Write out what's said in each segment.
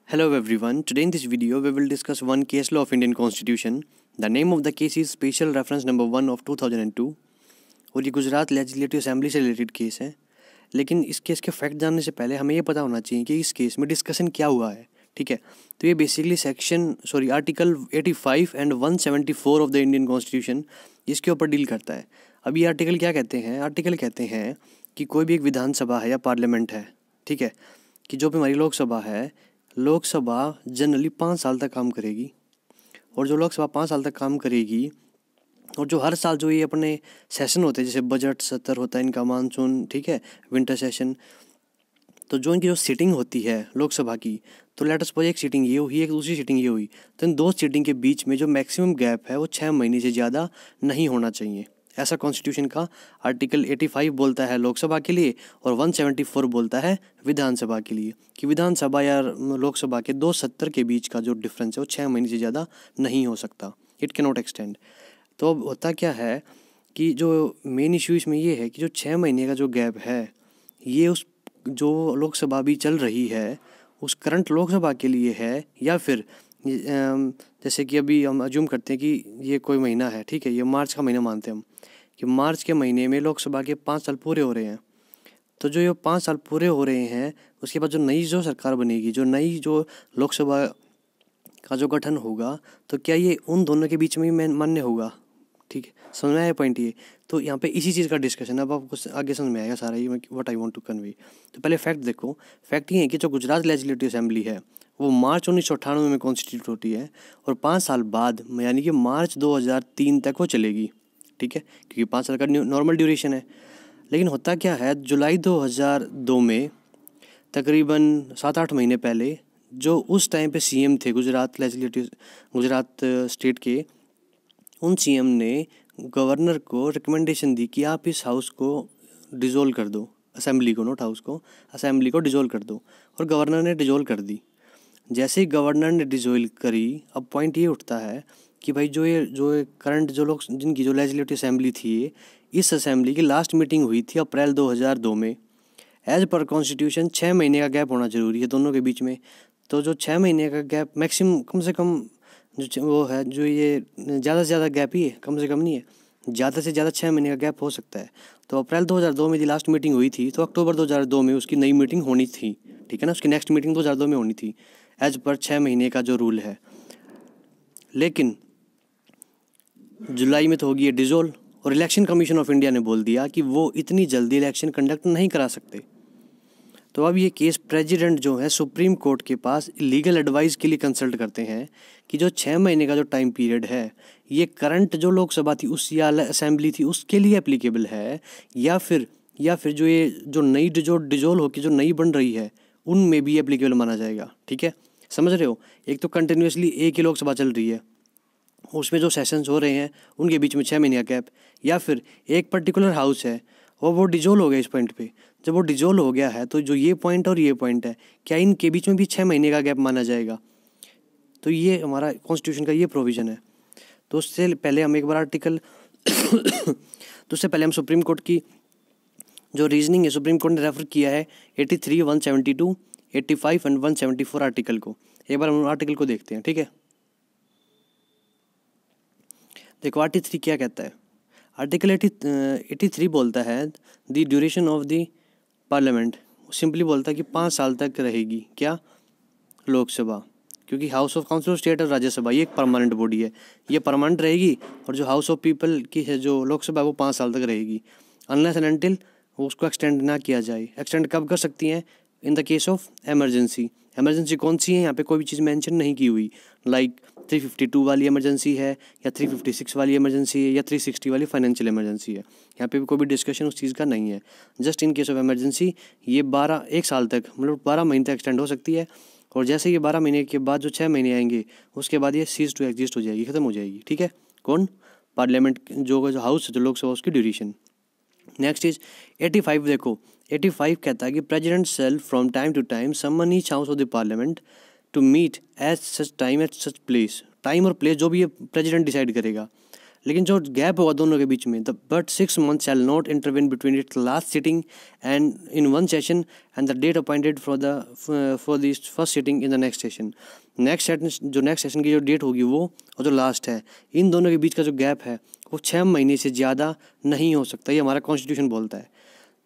Hello everyone. Today in this video we will discuss one case law of Indian Constitution. The name of the case is Special Reference Number 1 of 2002 और ये Gujarat legislative assembly से related case है। लेकिन इस case के fact जानने से पहले हमें ये पता होना चाहिए कि इस केस में डिस्कशन क्या हुआ है। ठीक है, तो ये basically article 85 and 174 of the Indian constitution इसके ऊपर डील करता है। अब ये आर्टिकल क्या कहते हैं? आर्टिकल कहते हैं कि कोई भी एक विधानसभा है या पार्लियामेंट है, ठीक है, कि जो भी हमारी लोकसभा है, लोकसभा जनरली 5 साल तक काम करेगी। और जो लोकसभा 5 साल तक काम करेगी और जो हर साल जो ये अपने सेशन होते हैं, जैसे बजट सत्र होता है इनका, मानसून, ठीक है, विंटर सेशन, तो जो इनकी जो सीटिंग होती है लोकसभा की, तो लेट अस सपोज एक सीटिंग ये हुई, एक दूसरी सीटिंग ये हुई, तो इन दो सीटिंग के बीच में जो मैक्सिमम गैप है वो 6 महीने से ज़्यादा नहीं होना चाहिए। ऐसा कॉन्स्टिट्यूशन का आर्टिकल 85 बोलता है लोकसभा के लिए और 174 बोलता है विधानसभा के लिए, कि विधानसभा या लोकसभा के दो सत्र के बीच का जो डिफरेंस है वो 6 महीने से ज़्यादा नहीं हो सकता। It can not extend. तो अब होता क्या है कि जो मेन इशू इसमें ये है कि जो 6 महीने का जो गैप है, ये उस जो लोकसभा भी चल रही है उस करंट लोकसभा के लिए है, या फिर जैसे कि अभी हम अज्यूम करते हैं कि ये कोई महीना है, ठीक है, ये मार्च का महीना मानते हैं हम कि मार्च के महीने में लोकसभा के 5 साल पूरे हो रहे हैं। तो जो ये 5 साल पूरे हो रहे हैं उसके बाद जो नई जो सरकार बनेगी, जो नई जो लोकसभा का जो गठन होगा, तो क्या ये उन दोनों के बीच में ही मान्य होगा? ठीक है, समझ में आया पॉइंट ये? तो यहाँ पे इसी चीज़ का डिस्कशन, अब आपको आगे समझ में आएगा सारा ये what I want to convey. तो पहले फैक्ट देखो। फैक्ट ये है कि जो गुजरात लेजिस्लेटिव असेंबली है वो मार्च 1998 में कॉन्स्टिट्यूट होती है और 5 साल बाद यानी कि मार्च 2003 तक वो चलेगी। ठीक है, क्योंकि 5 साल का नॉर्मल ड्यूरेशन है। लेकिन होता क्या है, जुलाई 2002 में तकरीबन 7-8 महीने पहले जो उस टाइम पे सीएम थे गुजरात स्टेट के, उन सीएम ने गवर्नर को रिकमेंडेशन दी कि आप इस हाउस को डिज़ोल्व कर दो, असेंबली को, नॉट हाउस को, असेंबली को डिज़ोल्व कर दो। और गवर्नर ने डिज़ोल्व कर दी। जैसे ही गवर्नर ने डिज़ोल्व करी, अब पॉइंट ये उठता है कि भाई जो करंट जो लोग जिनकी जो लेजिस्लेटिव असेंबली थी, इस असेंबली की लास्ट मीटिंग हुई थी अप्रैल 2002 में। एज पर कॉन्स्टिट्यूशन 6 महीने का गैप होना ज़रूरी है दोनों के बीच में। तो जो 6 महीने का गैप मैक्सिमम, कम से कम वो है, जो ये ज़्यादा से ज़्यादा गैप ही है, कम से कम नहीं है, ज़्यादा से ज़्यादा 6 महीने का गैप हो सकता है। तो अप्रैल 2002 में लास्ट मीटिंग हुई थी, तो अक्टूबर 2002 में उसकी नई मीटिंग होनी थी। ठीक है ना, उसकी नेक्स्ट मीटिंग 2002 में होनी थी एज पर 6 महीने का जो रूल है। लेकिन जुलाई में तो होगी ये डिज़ोल्व, और इलेक्शन कमीशन ऑफ इंडिया ने बोल दिया कि वो इतनी जल्दी इलेक्शन कंडक्ट नहीं करा सकते। तो अब ये केस प्रेसिडेंट जो है सुप्रीम कोर्ट के पास लीगल एडवाइस के लिए कंसल्ट करते हैं कि जो 6 महीने का जो टाइम पीरियड है, ये करंट जो लोकसभा थी उस या असेंबली थी उसके लिए एप्लीकेबल है, या फिर जो ये जो नई जो डिजोल्व होकर जो नई बन रही है उनमें भी एप्लीकेबल माना जाएगा। ठीक है, समझ रहे हो? एक तो कंटिन्यूसली एक ही लोकसभा चल रही है, उसमें जो सेशंस हो रहे हैं उनके बीच में 6 महीने का गैप, या फिर एक पर्टिकुलर हाउस है और वो डिजोल्व हो गया इस पॉइंट पे। जब वो डिजोल्व हो गया है तो जो ये पॉइंट और ये पॉइंट है, क्या इनके बीच में भी 6 महीने का गैप माना जाएगा? तो ये हमारा कॉन्स्टिट्यूशन का ये प्रोविज़न है। तो उससे पहले हम एक बार आर्टिकल तो उससे पहले हम सुप्रीम कोर्ट की जो रीजनिंग है, सुप्रीम कोर्ट ने रेफर किया है 83, 172, 85 एंड 174 आर्टिकल को। एक बार हम आर्टिकल को देखते हैं। ठीक है, देखो 83 क्या कहता है। आर्टिकल 83 बोलता है the duration of the parliament, simply बोलता है कि 5 साल तक रहेगी क्या लोकसभा, क्योंकि house of council of state और राज्यसभा ये एक परमानेंट बॉडी है, ये परमानेंट रहेगी। और जो हाउस ऑफ पीपल की है जो लोकसभा वो 5 साल तक रहेगी, अनलेस एंड अनटिल उसको एक्सटेंड ना किया जाए। एक्सटेंड कब कर सकती हैं? In the case of emergency. Emergency कौन सी है? यहाँ पे कोई भी चीज़ मेंशन नहीं की हुई, लाइक 352 वाली इमरजेंसी है, या 356 वाली इमरजेंसी है, या 360 वाली फाइनेंशियल इमरजेंसी है। यहाँ पे भी कोई भी डिस्कशन उस चीज़ का नहीं है। Just in case of emergency ये 1 साल तक, मतलब 12 महीने तक एक्सटेंड हो सकती है। और जैसे ये 12 महीने के बाद जो 6 महीने आएंगे उसके बाद ये सीज टू एग्जिस्ट हो जाएगी, ख़त्म हो जाएगी। ठीक है, कौन? पार्लियामेंट जो हाउस जो लोकसभा उसकी ड्यूरेशन। Next is 85। देखो 85 कहता है कि president shall from time to time summon each house of the parliament to meet at such time at such place. Time और प्लेस जो भी ये प्रेसिडेंट डिसाइड करेगा, लेकिन जो गैप होगा दोनों के बीच में but 6 months shall not intervene between its last sitting and in one session and the date appointed for this first sitting in the next session. Next session की जो डेट होगी वो और जो लास्ट है, इन दोनों के बीच का जो गैप है वो 6 महीने से ज़्यादा नहीं हो सकता, ये हमारा कॉन्स्टिट्यूशन बोलता है।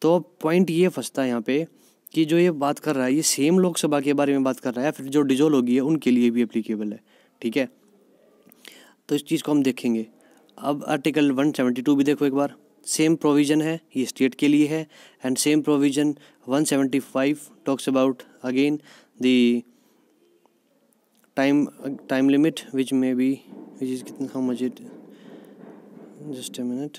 तो पॉइंट ये फंसता है यहाँ पे कि जो ये बात कर रहा है ये सेम लोकसभा के बारे में बात कर रहा है, फिर जो डिजोल्व होगी है उनके लिए भी एप्लीकेबल है, ठीक है। तो इस चीज़ को हम देखेंगे। अब आर्टिकल 172 भी देखो एक बार, सेम प्रोविज़न है, ये स्टेट के लिए है। And same provision 175 talks about again the time limit which is कितना, how much it, just a minute,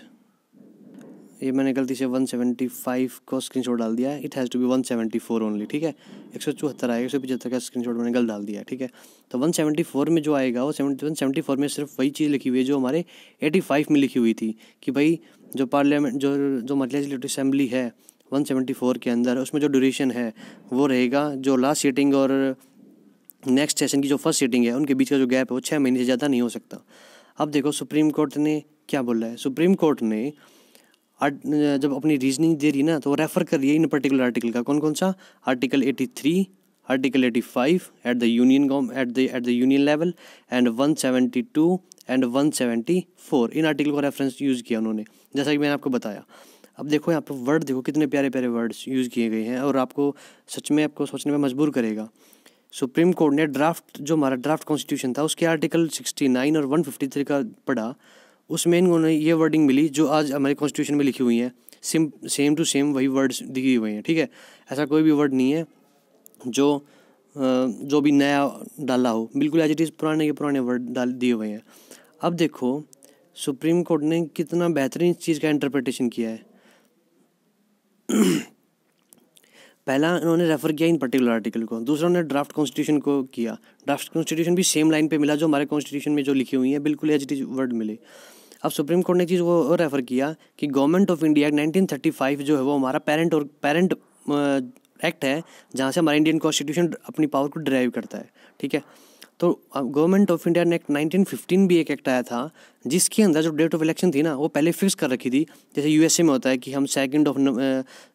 ये मैंने गलती से 175 को स्क्रीनशॉट डाल दिया है, it has to be 174 only, ठीक है। 174 आएगा, 175 का स्क्रीनशॉट मैंने गलत डाल दिया है, ठीक है। तो 174 में जो आएगा वो 174 में सिर्फ वही चीज़ लिखी हुई है जो हमारे 85 में लिखी हुई थी कि भाई जो पार्लियामेंट जो लेजिस्लेटिव असेंबली है 174 के अंदर, उसमें जो ड्यूरेशन है वो रहेगा जो लास्ट सीटिंग और नेक्स्ट सेशन की जो फर्स्ट सीटिंग है उनके बीच का जो गैप है वो 6 महीने से ज़्यादा नहीं हो सकता। अब देखो सुप्रीम कोर्ट ने क्या बोला है। सुप्रीम कोर्ट ने जब अपनी रीजनिंग दे रही ना तो रेफ़र कर रही है इन पर्टिकुलर आर्टिकल का, कौन सा, article 83, article 85 at the union level and 172 and 174, in article का रेफरेंस यूज़ किया उन्होंने, जैसा कि मैंने आपको बताया। अब देखो यहाँ पर वर्ड देखो कितने प्यारे प्यारे वर्ड्स यूज़ किए गए हैं और आपको सच में आपको सोचने में मजबूर करेगा। सुप्रीम कोर्ट ने जो हमारा ड्राफ्ट कॉन्स्टिट्यूशन था उसके आर्टिकल 69 और 153 का पढ़ा, उसमें इन्होंने ये वर्डिंग मिली जो आज हमारे कॉन्स्टिट्यूशन में लिखी हुई है, सेम टू सेम वही वर्ड्स दिए हुए हैं, ठीक है। ऐसा कोई भी वर्ड नहीं है जो भी नया डाला हो, बिल्कुल एज इट इज़ पुराने के पुराने वर्ड दिए हुए हैं। अब देखो सुप्रीम कोर्ट ने कितना बेहतरीन चीज़ का इंटरप्रिटेशन किया है। पहला उन्होंने रेफ़र किया इन पर्टिकुलर आर्टिकल को, दूसरा उन्होंने ड्राफ्ट कॉन्स्टिट्यूशन को किया। ड्राफ्ट कॉन्स्टिट्यूशन भी सेम लाइन पे मिला जो हमारे कॉन्स्टिट्यूशन में जो लिखी हुई है, बिल्कुल एज इट इज़ वर्ड मिले। अब सुप्रीम कोर्ट ने चीज़ वो रेफ़र किया कि गवर्नमेंट ऑफ इंडिया 1935 जो है वो हमारा पेरेंट एक्ट है, जहाँ से हमारा इंडियन कॉन्स्टिट्यूशन अपनी पावर को ड्राइव करता है, ठीक है। तो गवर्नमेंट ऑफ इंडिया एक्ट 1915 भी एक एक्ट आया था जिसके अंदर जो डेट ऑफ इलेक्शन थी ना वो पहले फिक्स कर रखी थी। जैसे यूएसए में होता है कि हम 2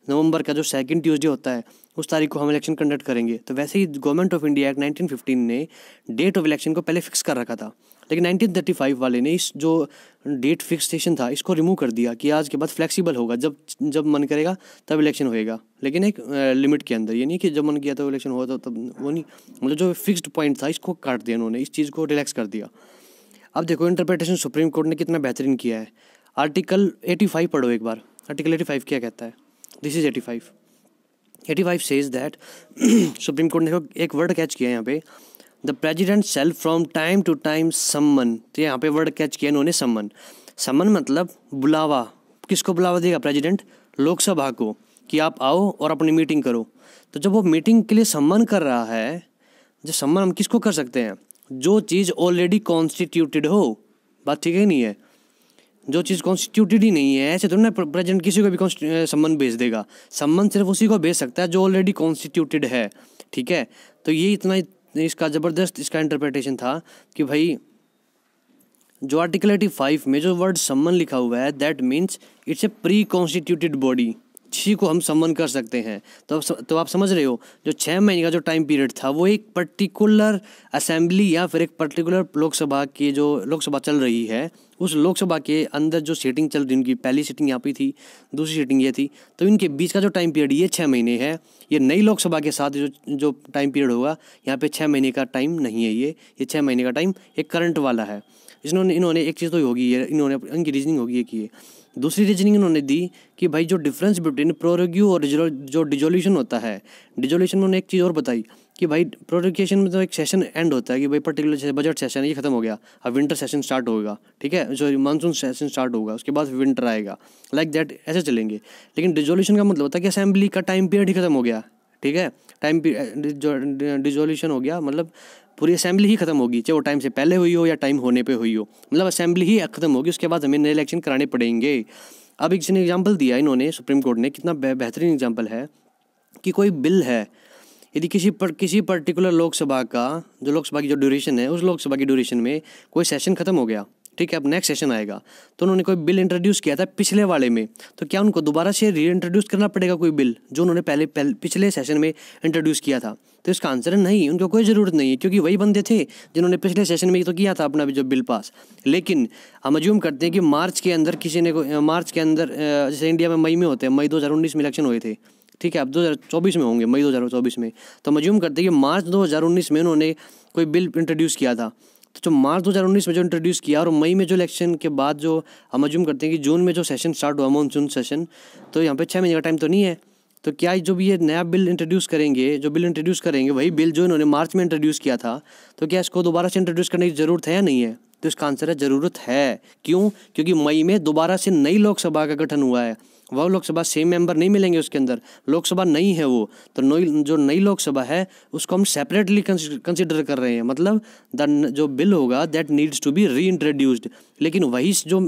नवंबर का जो सेकंड ट्यूसडे होता है उस तारीख को हम इलेक्शन कंडक्ट करेंगे, तो वैसे ही गवर्नमेंट ऑफ इंडिया एक्ट 1915 ने डेट ऑफ इलेक्शन को पहले फिक्स कर रखा था। लेकिन 1935 वाले ने इस जो डेट फिक्सेशन था इसको रिमूव कर दिया कि आज के बाद फ्लेक्सिबल होगा, जब मन करेगा तब इलेक्शन होएगा, लेकिन एक लिमिट के अंदर। ये नहीं कि जब मन किया तो इलेक्शन हुआ तो तब वो नहीं, मतलब जो फिक्स्ड पॉइंट था इसको काट दिया उन्होंने, इस चीज़ को रिलैक्स कर दिया। अब देखो इंटरप्रिटेशन सुप्रीम कोर्ट ने कितना बेहतरीन किया है। आर्टिकल 85 पढ़ो एक बार, आर्टिकल 85 क्या कहता है, this is 85 says that supreme court ने एक वर्ड कैच किया यहाँ पे, the president shall from time to time summon. तो यहाँ पे वर्ड कैच किया इन्होंने सम्मन मतलब बुलावा। किसको बुलावा देगा प्रेजिडेंट? लोकसभा को, कि आप आओ और अपनी मीटिंग करो। तो जब वो मीटिंग के लिए सम्मन कर रहा है, जो सम्मन हम किसको कर सकते हैं? जो चीज़ ऑलरेडी कॉन्स्टिट्यूटेड हो। बात ठीक है नहीं है? जो चीज़ कॉन्स्टिट्यूटेड ही नहीं है ऐसे तो ना प्रेजिडेंट किसी को भी सम्मन भेज देगा। सम्मन सिर्फ उसी को भेज सकता है जो ऑलरेडी कॉन्स्टिट्यूटेड है, ठीक है। तो ये इतना इसका ज़बरदस्त इसका इंटरप्रिटेशन था कि भाई जो आर्टिकल 85 में जो वर्ड सम्मन लिखा हुआ है that means it's a pre constituted body, जिसी को हम सम्मन कर सकते हैं। तो आप समझ रहे हो जो 6 महीने का जो टाइम पीरियड था वो एक पर्टिकुलर असेंबली या फिर एक पर्टिकुलर लोकसभा की जो लोकसभा चल रही है उस लोकसभा के अंदर जो सीटिंग चल रही, उनकी पहली सीटिंग यहाँ पे थी, दूसरी सीटिंग ये थी, तो इनके बीच का जो टाइम पीरियड ये 6 महीने है। ये नई लोकसभा के साथ जो टाइम पीरियड होगा यहाँ पे 6 महीने का टाइम नहीं है, ये 6 महीने का टाइम एक करंट वाला है। इन्होंने एक चीज़ तो होगी, ये इन्होंने इनकी रीजनिंग होगी कि ये दूसरी रीजनिंग इन्होंने दी कि भाई जो डिफरेंस बिटवीन प्रोरोग्यू और जो डिजोल्यूशन होता है, डिजोल्यूशन में उन्होंने एक चीज़ और बताई कि भाई प्रोरोगेशन में तो एक सेशन एंड होता है कि भाई पर्टिकुलर जैसे बजट सेशन है ये खत्म हो गया, अब विंटर सेशन स्टार्ट होगा, ठीक है, जो मानसून सेशन स्टार्ट होगा उसके बाद विंटर आएगा, लाइक दैट ऐसे चलेंगे। लेकिन डिजोल्यूशन का मतलब होता है कि असेंबली का टाइम पीरियड ही खत्म हो गया, ठीक है, टाइम डिजोल्यूशन हो गया मतलब पूरी असेंबली ही खत्म होगी, चाहे वो टाइम से पहले हुई हो या टाइम होने पे हुई हो, मतलब असेंबली ही खत्म होगी, उसके बाद हमें नए इलेक्शन कराने पड़ेंगे। अब एक एग्जांपल दिया इन्होंने सुप्रीम कोर्ट ने, कितना बेहतरीन एग्जांपल है कि कोई बिल है, यदि किसी पर्टिकुलर लोकसभा का जो लोकसभा की जो ड्यूरेशन है उस लोकसभा की ड्यूरेशन में कोई सेशन खत्म हो गया, ठीक है, अब नेक्स्ट सेशन आएगा तो उन्होंने कोई बिल इंट्रोड्यूस किया था पिछले वाले में, तो क्या उनको दोबारा से री इंट्रोड्यूस करना पड़ेगा कोई बिल जो उन्होंने पहले पिछले सेशन में इंट्रोड्यूस किया था? तो इसका आंसर है नहीं, उनको कोई ज़रूरत नहीं है, क्योंकि वही बंदे थे जिन्होंने पिछले सेशन में तो किया था अपना भी जो बिल पास। लेकिन हम अज्यूम करते हैं कि मार्च के अंदर किसी ने मार्च के अंदर, जैसे इंडिया में मई में होते हैं, मई 2019 में इलेक्शन हुए थे, ठीक है, अब 2024 में होंगे, मई 2024 में, तो हम अज्यूम करते हैं कि मार्च 2019 में उन्होंने कोई बिल इंट्रोड्यूस किया था। तो जो मार्च 2019 में जो इंट्रोड्यूस किया और मई में जो इलेक्शन के बाद जो हम अज्यूम करते हैं कि जून में जो सेशन स्टार्ट हुआ, मानसून सेशन, तो यहाँ पे 6 महीने का टाइम तो नहीं है। तो क्या जो भी ये नया बिल इंट्रोड्यूस करेंगे वही बिल जो इन्होंने मार्च में इंट्रोड्यूस किया था, तो क्या इसको दोबारा से इंट्रोड्यूस करने की ज़रूरत है या नहीं है? तो इसका आंसर है ज़रूरत है। क्यों? क्योंकि मई में दोबारा से नई लोकसभा का गठन हुआ है, वह लोकसभा सेम मेंबर नहीं मिलेंगे उसके अंदर, लोकसभा नई है वो, तो जो नई लोकसभा है उसको हम सेपरेटली कंसिडर कर रहे हैं, मतलब जो बिल होगा दैट नीड्स टू बी री इंट्रोड्यूस्ड। लेकिन वही जो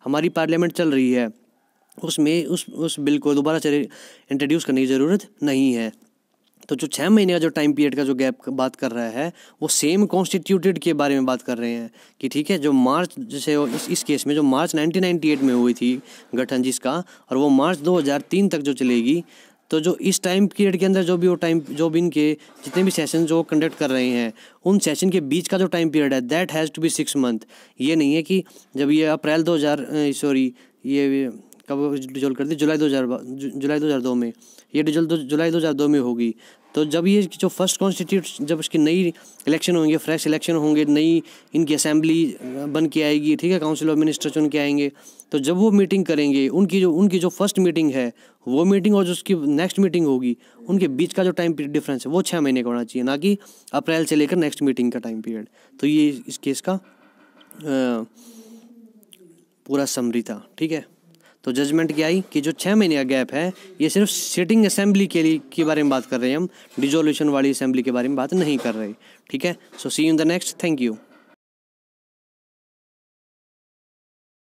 हमारी पार्लियामेंट चल रही है उसमें उस बिल को दोबारा से इंट्रोड्यूस करने की ज़रूरत नहीं है। तो जो 6 महीने का जो टाइम पीरियड का जो गैप बात कर रहा है वो सेम कॉन्स्टिट्यूटेड के बारे में बात कर रहे हैं कि ठीक है, जो मार्च जैसे इस केस में जो मार्च 1998 में हुई थी गठन जिसका, और वो मार्च 2003 तक जो चलेगी, तो जो इस टाइम पीरियड के अंदर जो भी इनके जितने भी सेशन जो कंडक्ट कर रहे हैं उन सेशन के बीच का जो टाइम पीरियड है that has to be 6 month. ये नहीं है कि जब ये ये कब डिजोल्व कर दी, जुलाई 2002 में, ये डिजोल्व जुलाई 2002 में होगी। तो जब ये जो फर्स्ट कॉन्स्टिट्यूट, जब इसकी नई इलेक्शन होंगे, फ्रेश इलेक्शन होंगे, नई इनकी असेंबली बन के आएगी, ठीक है, काउंसिल ऑफ मिनिस्टर चुन के आएंगे, तो जब वो मीटिंग करेंगे उनकी जो फर्स्ट मीटिंग है वो मीटिंग और जो उसकी नेक्स्ट मीटिंग होगी उनके बीच का जो टाइम पीरियड डिफरेंस है वो 6 महीने का होना चाहिए, ना कि अप्रैल से लेकर नेक्स्ट मीटिंग का टाइम पीरियड। तो ये इस केस का पूरा समरी था, ठीक है। तो जजमेंट क्या आई कि जो 6 महीने का गैप है ये सिर्फ सिटिंग असेंबली के बारे में बात कर रहे हैं हम, डिजोल्यूशन वाली असेंबली के बारे में बात नहीं कर रहे, ठीक है। So see you in the next, thank you.